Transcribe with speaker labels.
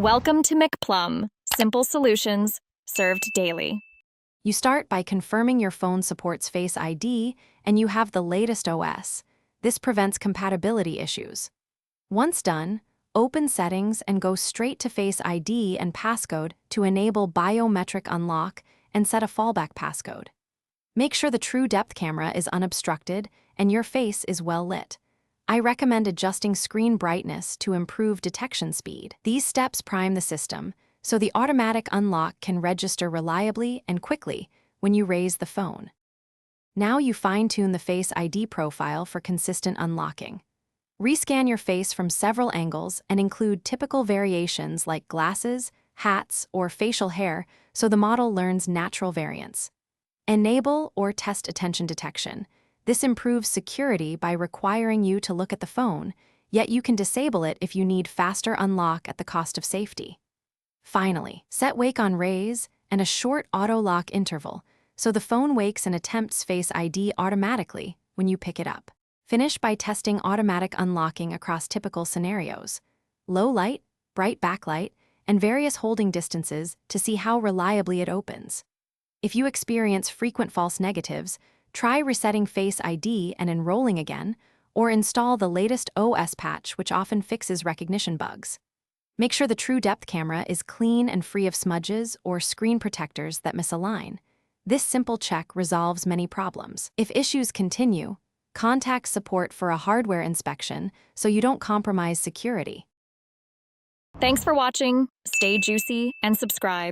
Speaker 1: Welcome to McPlum, simple solutions served daily.
Speaker 2: You start by confirming your phone supports Face ID and you have the latest OS. This prevents compatibility issues. Once done, open Settings and go straight to Face ID and passcode to enable biometric unlock and set a fallback passcode. Make sure the true depth camera is unobstructed and your face is well lit. I recommend adjusting screen brightness to improve detection speed. These steps prime the system, so the automatic unlock can register reliably and quickly when you raise the phone. Now you fine-tune the Face ID profile for consistent unlocking. Rescan your face from several angles and include typical variations like glasses, hats, or facial hair so the model learns natural variants. Enable or test attention detection. This improves security by requiring you to look at the phone, yet you can disable it if you need faster unlock at the cost of safety. Finally, set wake on raise and a short auto-lock interval so the phone wakes and attempts Face ID automatically when you pick it up. Finish by testing automatic unlocking across typical scenarios, low light, bright backlight, and various holding distances to see how reliably it opens. If you experience frequent false negatives, try resetting Face ID and enrolling again, or install the latest OS patch, which often fixes recognition bugs. Make sure the true depth camera is clean and free of smudges or screen protectors that misalign. This simple check resolves many problems. If issues continue, contact support for a hardware inspection so you don't compromise security.
Speaker 1: Thanks for watching. Stay juicy and subscribe.